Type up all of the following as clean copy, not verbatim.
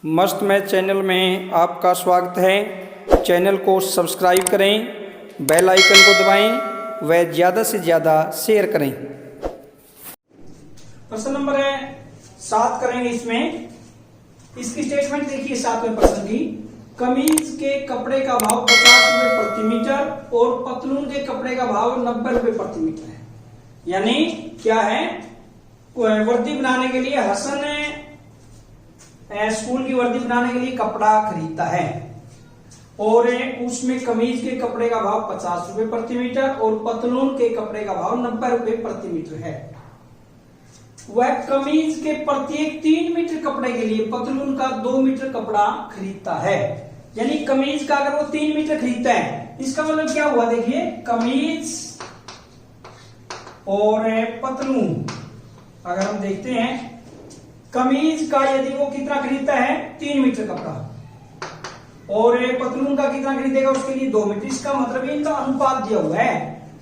मस्त math channel में आपका स्वागत है। चैनल को सब्सक्राइब करें, बेल आइकन को दबाएं व ज़्यादा से ज़्यादा शेयर करें। प्रश्न नंबर है 7 करेंगे। इसमें इसकी स्टेटमेंट देखिए 7वें प्रश्न की। कमीज के कपड़े का भाव 50 रुपए प्रति मीटर और पतलून के कपड़े का भाव 90 रुपए प्रति मीटर है। यानी क्या है, वर्दी बनाने के लिए हसन ने स्कूल की वर्दी बनाने के लिए कपड़ा खरीदता है और उसमें कमीज के कपड़े का भाव 50 रुपए प्रति मीटर और पतलून के कपड़े का भाव 90 रुपए प्रति मीटर है। वह कमीज के प्रत्येक 3 मीटर कपड़े के लिए पतलून का 2 मीटर कपड़ा खरीदता है। यानी कमीज का अगर वो 3 मीटर खरीदता है, इसका मतलब क्या हुआ, देखिए कमीज और पतलून अगर हम देखते हैं, कमीज का यदि वो कितना खरीदता है 3 मीटर कपड़ा और पतलून का कितना खरीदेगा, उसके लिए 2 मीटर। इसका मतलब इनका अनुपात दिया हुआ है।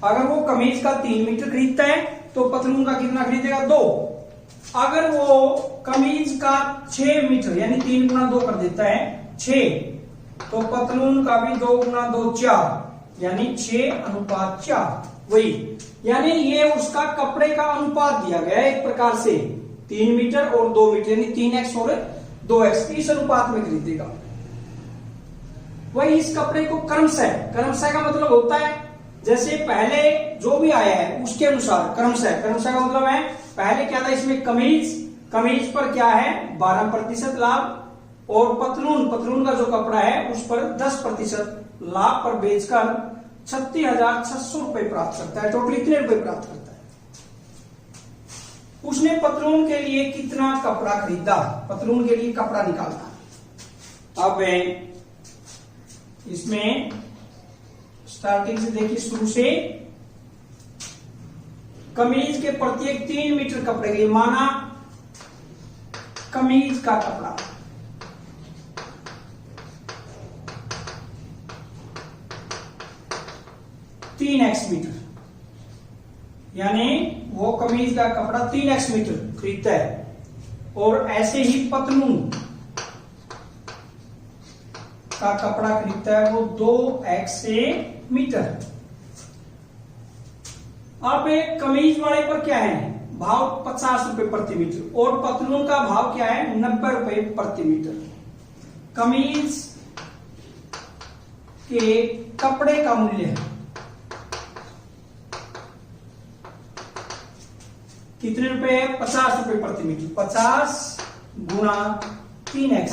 अगर वो कमीज का 3 मीटर खरीदता है तो पतलून का कितना खरीदेगा, 2। अगर वो कमीज का 6 मीटर यानी 3 गुना 2 कर देता है 6, तो पतलून का भी 2 गुना 2 4 यानी 6:4 वही। यानी ये उसका कपड़े का अनुपात दिया गया है एक प्रकार से, 3 मीटर और 2 मीटर यानी 3x और 2x इस अनुपात में खरीदेगा। वही इस कपड़े को क्रमशः का मतलब होता है जैसे पहले जो भी आया है उसके अनुसार क्रमशः का मतलब है पहले क्या था, इसमें कमीज पर क्या है 12% लाभ और पतलून का जो कपड़ा है उस पर 10% लाभ पर बेचकर 36,600 रुपए प्राप्त करता है। टोटल इतने रुपए प्राप्त करता है। उसने पतलून के लिए कितना कपड़ा खरीदा, पतलून के लिए कपड़ा निकालना। अब इसमें स्टार्टिंग से देखिए, शुरू से कमीज के प्रत्येक 3 मीटर कपड़े के लिए, माना कमीज का कपड़ा 3x मीटर, यानी वो कमीज का कपड़ा 3x मीटर खरीदता है और ऐसे ही पतलून का कपड़ा खरीदता है वो 2x मीटर। अब एक कमीज वाले पर क्या है भाव 50 रुपए प्रति मीटर और पतलून का भाव क्या है 90 रुपए प्रति मीटर। कमीज के कपड़े का मूल्य है कितने रुपए है, 50 रुपए प्रति मीटर। 50 गुना 3x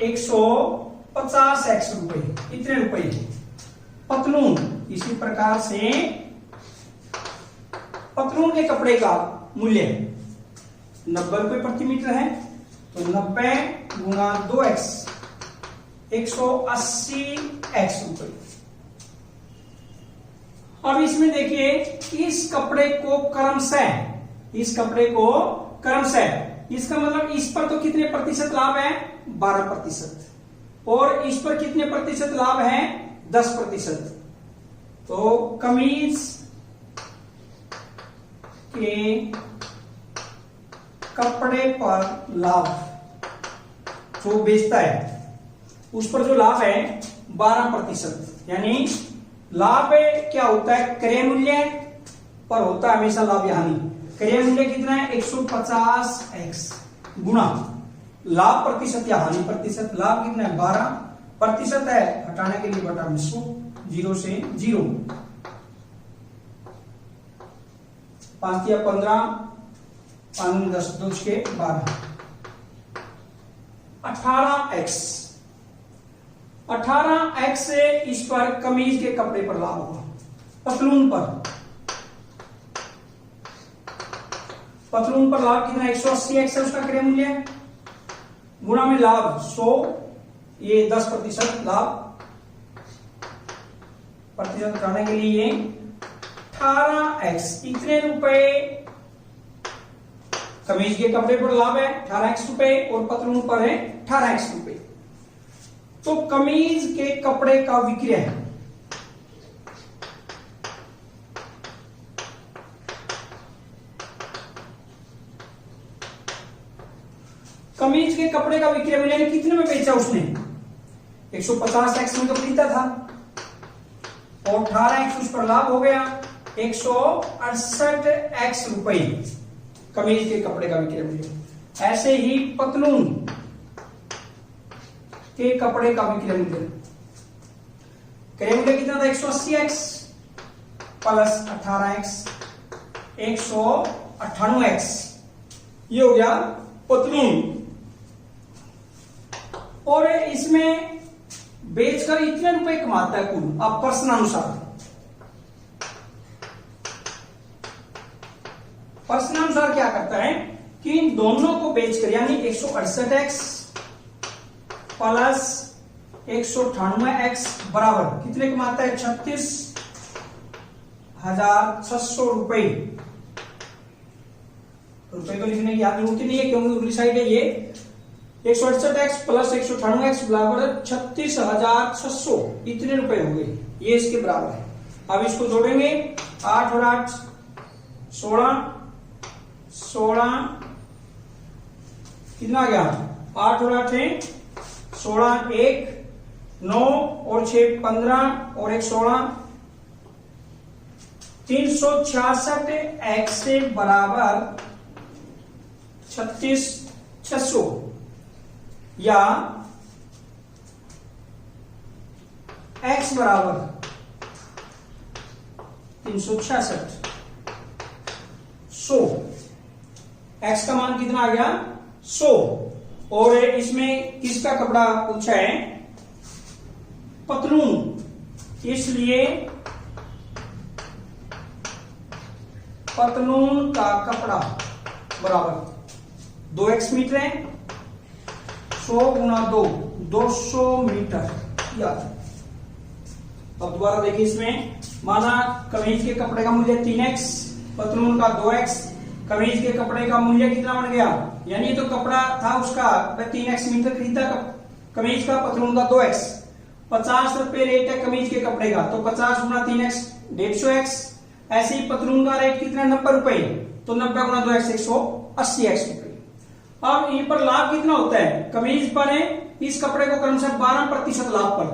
150x रुपए, इतने रुपए। पतलून इसी प्रकार से पतलून के कपड़े का मूल्य 90 रुपए प्रति मीटर है, तो 90 गुना 2x 180x रुपए। अब इसमें देखिए इस कपड़े को क्रमशः, इसका मतलब इस पर तो कितने प्रतिशत लाभ है 12% और इस पर कितने प्रतिशत लाभ है 10%। तो कमीज के कपड़े पर लाभ जो बेचता है उस पर जो लाभ है 12%। यानी लाभ क्या होता है, क्रय मूल्य पर होता है हमेशा लाभ या हानि। क्रय मूल्य कितना है 150x गुना लाभ प्रतिशत या हानि प्रतिशत। लाभ कितना है 12% है, हटाने के लिए बटा 0 से 0, 5 या 15, 5 10 2 के 12, 18x से इस पर कमीज के कपड़े पर लाभ होगा। पतलून पर लाभ कितना 180x है उसका क्रय मूल्य, गुणा में लाभ 100, ये 10% लाभ, प्रतिशत हटाने के लिए 18x, इतने रुपए कमीज के कपड़े पर लाभ है 18x रुपए और पतलून पर है 18x रुपए। तो कमीज के कपड़े का विक्रय कमीज कमीज के कपड़े का विक्रय मूल्य यानी कितने में बेचा उसने, 150x में तो खरीदा था और 18x उस पर लाभ हो गया, 168x रुपए कमीज के कपड़े का विक्रय मूल्य। ऐसे ही पतलून के कपड़े का विक्रय मूल्य, क्रय मूल्य कितना था, 180x प्लस 18x 198x, ये हो गया पतलून। और इसमें बेचकर इतने रुपए कमाता है कुल, अब प्रश्नानुसार क्या करता है कि इन दोनों को बेचकर यानी 168x प्लस 198x बराबर कितने कमाता है, 36,600 रुपए। रुपए तो लिखने की याद जरूरत नहीं है क्योंकि दूसरी साइड है ये। 168x प्लस 198x बराबर 36,600, इतने रुपए हो गए, ये इसके बराबर है। अब इसको जोड़ेंगे, 8 और 8 16 कितना आ गया, 8 और 8 है 16, 1 9 और 6 15 और 1 16, 366x से बराबर 36,600 या x बराबर 366 100, x का मान कितना आ गया, 100। और इसमें किसका कपड़ा पूछा है, पतलून, इसलिए पतलून का कपड़ा बराबर 2x मीटर है, 100 गुना 2 200 मीटर याद। अब दोबारा देखिए, इसमें माना कमीज के कपड़े का मूल्य 3x, पतलून का 2x, कमीज के कपड़े का मूल्य कितना बन गया, यानी तो कपड़ा था उसका 3x मीटर खरीदा कमीज का, पतलून का 2x, 50 रुपए रेट है कमीज के कपड़े का, तो 50 गुना 3x 150x। ऐसे ही पतलून का रेट कितना, 90 रुपए, तो 90 गुना 2x 180x रुपए। अब इन पर लाभ कितना होता है, कमीज पर है इस कपड़े को क्रमशः 12% लाभ पर,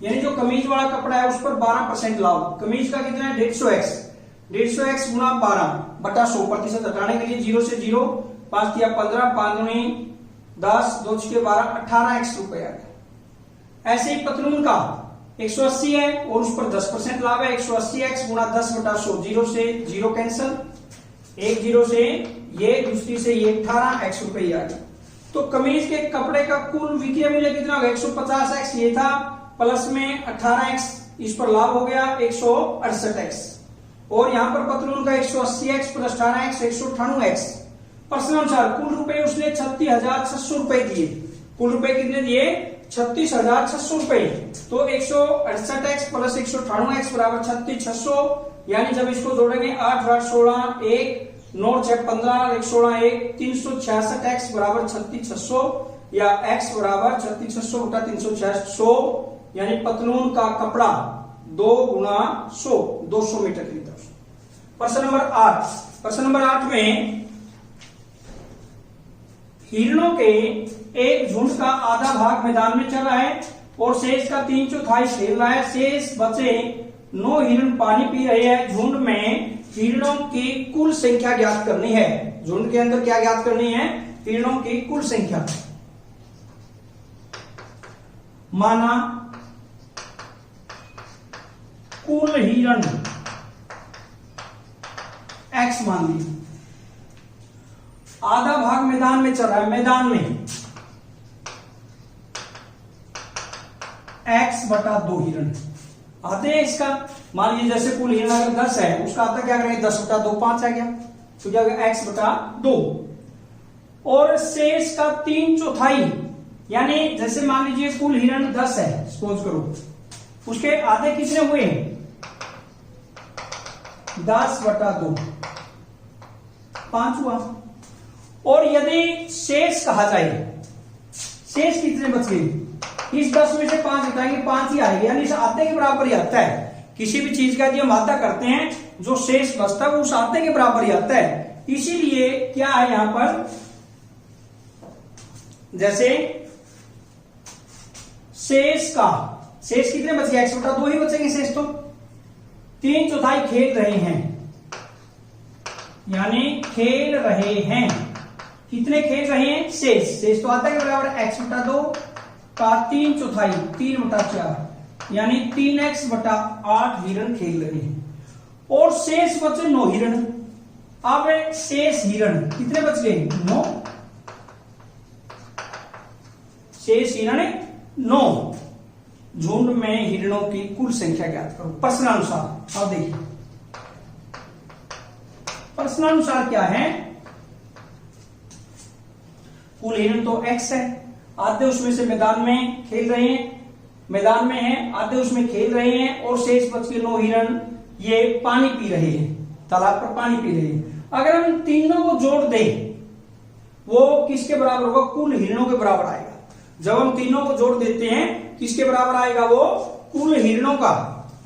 यानी जो कमीज वाला कपड़ा है उस पर 12% लाभ। कमीज का कितना है, 150x गुना 12 बटा 100%, हटाने के लिए 0 से 0, 5 दिया 15, 5 दूनी 10, 2 छके 12, 18x रुपए आ गया। ऐसे ही पतलून का 180 है और उस पर 10% लाभ है, 180x गुना 10 बटा 100, 0 से 0 कैंसल, 1 0 से ये, दूसरी से ये, 18x रुपए आ गया। तो कमीज के कपड़े का कुल विक्रय मूल्य कितना होगा, 150x ये था, प्लस में 18x इस पर लाभ हो गया 168x, और यहां पर पतलून का 180x प्लस 18x 198x। प्रश्नानुसार कुल रुपए उसने 36,600 रुपए दिए, कुल रुपए कितने दिए, 36,600 रुपए। तो 168x प्लस 198x बराबर 36,600, यानी जब इसको जोड़ेंगे 8 8 16 1 9 6 15 1 16 1 366x बराबर 36,600 या x बराबर 36,600 बटा 366, यानी पतलून का कपड़ा 2 गुना 100 200 मीटर खरीदा। प्रश्न नंबर 8, प्रश्न नंबर 8 में हिरणों के एक झुंड का आधा भाग मैदान में चल रहा है और शेष का 3/4 खेल रहा है, शेष बचे 9 हिरण पानी पी रहे हैं। झुंड में हिरणों की कुल संख्या ज्ञात करनी है। झुंड के अंदर क्या ज्ञात करनी है, हिरणों की कुल संख्या। माना कुल हिरण x मान ली, आधा भाग मैदान में चल रहा है, मैदान में x बटा 2 हिरण आते हैं। इसका मान लीजिए जैसे कुल हिरण अगर 10 है, उसका आता क्या करेंगे 10 बटा 2 5 आ गया, तो क्या होगा x बटा 2। और शेष का 3/4, यानी जैसे मान लीजिए कुल हिरण 10 है सपोज करो, उसके आधे कितने हुए, 10 बटा 2 5 हुआ। और यदि शेष कहा जाए, शेष कितने बच गए, इस 10 में से 5 हटाएंगे 5 ही आएंगे, यानी इस आधे के बराबर ही आता है। किसी भी चीज का यदि हम आधा करते हैं, जो शेष बचता है वो उस आधे के बराबर ही आता है। इसीलिए क्या है यहां पर जैसे शेष कितने बच गए, x/2 ही बचेंगे शेष, तो 3/4 खेल रहे हैं, यानी खेल रहे हैं, कितने खेल रहे हैं, शेष तो आता है बराबर x/2 का 3/4, 3/4, यानी 3x/8 हिरण खेल रहे हैं, और शेष बचे 9 हिरण। अब शेष हिरण कितने बच गए, 9, शेष हिरण 9। झुंड में हिरणों की कुल संख्या ज्ञात करो प्रश्नानुसार। अब देखिए प्रश्नानुसार क्या है, कुल हिरण तो x है, आधे उसमें से मैदान में खेल रहे हैं, मैदान में है, आधे उसमें खेल रहे हैं, और शेष बच के 9 हिरण ये पानी पी रहे हैं, तालाब पर पानी पी रहे हैं। अगर हम तीनों को जोड़ दें, वो किसके बराबर होगा, कुल हिरणों के बराबर आएगा। जब हम तीनों को जोड़ देते हैं, किसके बराबर आएगा, वो कुल हिरणों का,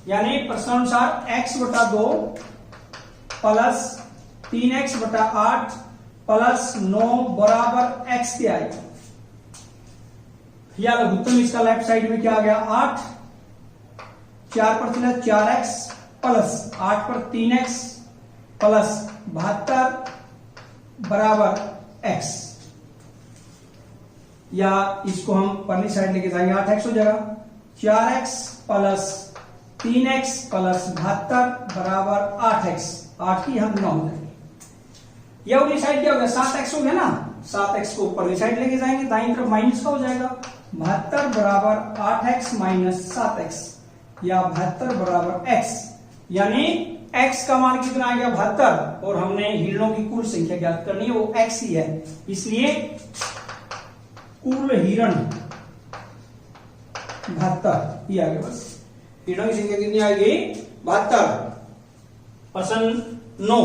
यानी प्रश्नानुसार x/2 प्लस 3x/8 प्लस 9 बराबर x के आएगा। या लघुत्तम इसका लेफ्ट साइड में क्या आ गया, 8, 4 पर चला 4x प्लस 8 पर 3x प्लस 72 बराबर x, या इसको हम परली साइड लेके जाएंगे, 8x हो जाएगा, 4x प्लस 3x प्लस 72 बराबर 8x, 8 की हम गुना हो जाएंगे। यह उधरी साइड क्या हो गया, 7x हो गया ना, 7x को परली साइड लेके जाएंगे, दाईं तरफ माइनस का हो जाएगा, 72 बराबर 8x माइनस 7x, या 72 बराबर x, यानी x का मान कितना आ गया, 72, और हमने हिरणों की कुल संख्या ज्ञात करनी है, वो x ही है, इसलिए कुल हिरण 72 ये आ गया। बस हिरणों की संख्या कितनी आएगी, 72। प्रश्न 9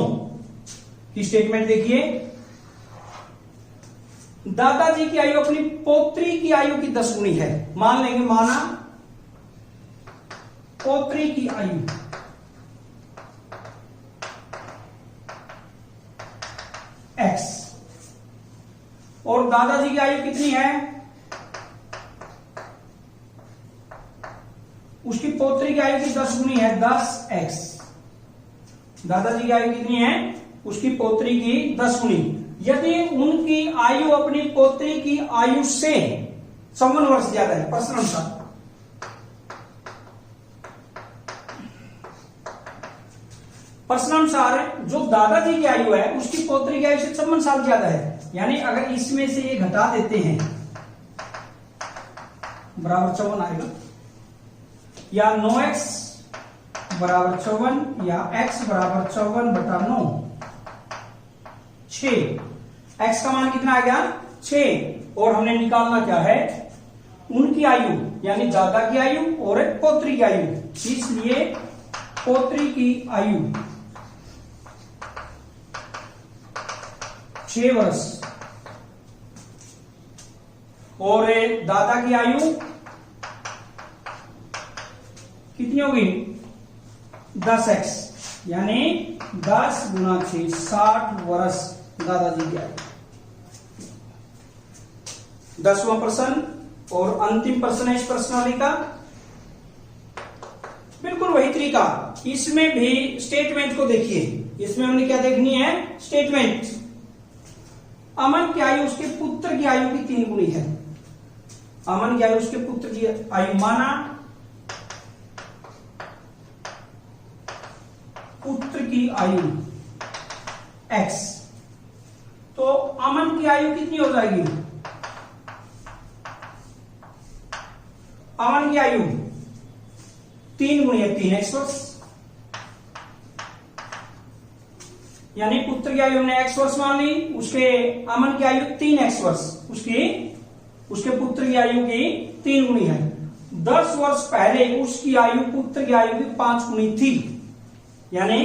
की स्टेटमेंट देखिए, दादाजी की आयु अपनी पौत्री की आयु की 10 गुनी है। मान लेंगे, माना पौत्री की आयु x, और दादाजी की आयु कितनी है, उसकी पौत्री की आयु की 10 गुनी है, 10x। दादाजी की आयु कितनी है, उसकी पौत्री की 10 गुनी। यदि उनकी आयु अपनी पौत्री की आयु से 54 वर्ष ज्यादा है, प्रश्न अनुसार प्रश्नानुसार जो दादाजी की आयु है उसकी पौत्री की आयु से 56 साल ज्यादा है, यानी अगर इसमें से ये घटा देते हैं बराबर 54 आएगा, या 9x बराबर 54, या x बराबर 54/9, 6। x का मान कितना आ गया, 6, और हमने निकालना क्या है, उनकी आयु, यानी दादा की आयु और पौत्री की आयु, इसलिए पौत्री की आयु 6 वर्ष, और दादा की आयु कितनी होगी, 10x, यानी 10 गुना 6, 60 वर्ष दादाजी की आयु। 10वां प्रश्न और अंतिम प्रश्न है इस प्रश्नावली का, बिल्कुल वही तरीका। इसमें भी स्टेटमेंट को देखिए, इसमें हमने क्या देखनी है, स्टेटमेंट। अमन की आयु उसके पुत्र की आयु की 3 गुनी है। अमन की आयु उसके पुत्र की आयु, माना पुत्र की आयु x, तो अमन की आयु कितनी हो जाएगी, अमन की आयु 3 गुनी है, 3x वर्ष, यानी पुत्र की आयु हमने x वर्ष मान ली, उसके अमन की आयु 3x वर्ष, उसके पुत्र की आयु की 3 गुनी है। 10 वर्ष पहले उसकी आयु पुत्र की आयु की 5 गुनी थी, यानी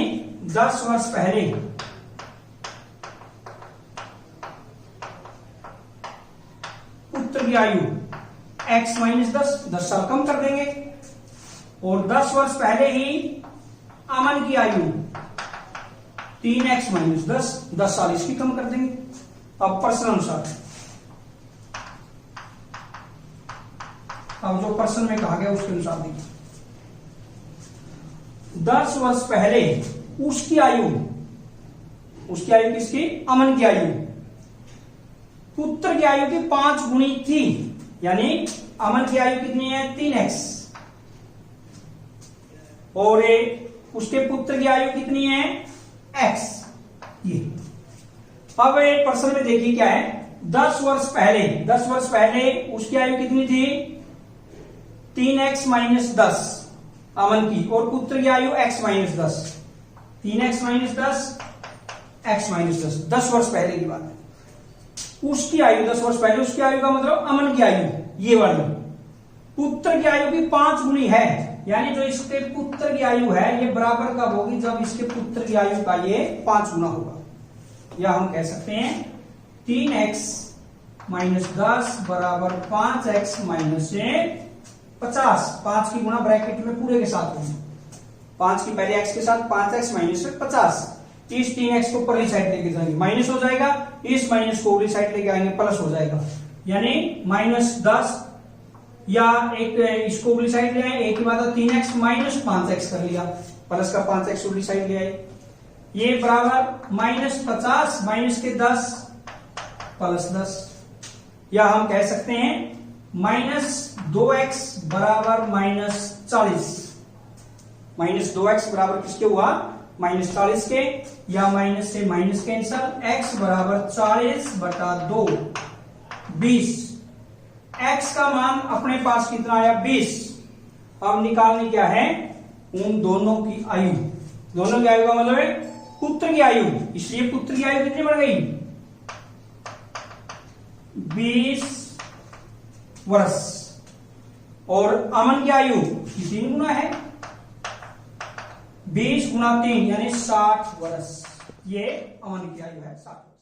10 वर्ष पहले पुत्र की आयु x माइनस 10 साल कम कर देंगे, और 10 वर्ष पहले ही अमन की आयु 3x माइनस 10 साल इसकी कम कर देंगे। अब प्रश्न अनुसार अब जो प्रश्न में कहा गया उसके अनुसार देखिए, 10 वर्ष पहले उसकी आयु किसकी? अमन की आयु पुत्र की आयु की 5 गुनी थी, यानी अमन की आयु कितनी है? 3x, और उसके पुत्र की आयु कितनी है? x। ये अब प्रश्न में देखिए क्या है, 10 वर्ष पहले उसकी आयु कितनी थी? 3x माइनस 10 अमन की, और पुत्र की आयु x minus 10, 3x minus 10 x minus 10, 10 वर्ष पहले की बात है। उसकी आयु 10 वर्ष पहले, उसकी आयु का मतलब अमन की आयु ये वाली, पुत्र की आयु की 5 गुनी है, यानी जो इसके पुत्र की आयु है ये बराबर कब होगी? जब इसके पुत्र की आयु का ये 5 गुना होगा, या हम कह सकते हैं 3x माइनस 10 बराबर 5x माइनस 50। 5 की गुणा ब्रैकेट में पूरे के साथ होगी, 5 की पहले x के साथ 5x माइनस 50। इस 3x को ऊपरली साइड लेके जाएंगे माइनस हो जाएगा, इस माइनस को ऊपरली साइड लेके आएंगे प्लस हो जाएगा, यानी माइनस 10, या एक इसको ऊपरली साइड ले आए, एक की बात 3x माइनस 5x कर लिया, प्लस का 5x ऊपरली साइड ले आए, ये बराबर माइनस 50 माइनस के 10 प्लस 10, या हम कह सकते हैं माइनस 2x बराबर माइनस 40। माइनस 2x बराबर किसके हुआ? माइनस 40 के, या माइनस से माइनस कैंसल, x बराबर 40 बटा 2 20। x का मान अपने पास कितना आया? 20। अब निकालनी क्या है? उन दोनों की आयु, दोनों की आयु का मतलब है पुत्र की आयु, इसलिए पुत्र की आयु कितनी बढ़ गई? 20 वर्ष, और अमन की आयु 3 गुना है, 20 गुना 3 यानी 60 वर्ष, ये अमन की आयु है 60।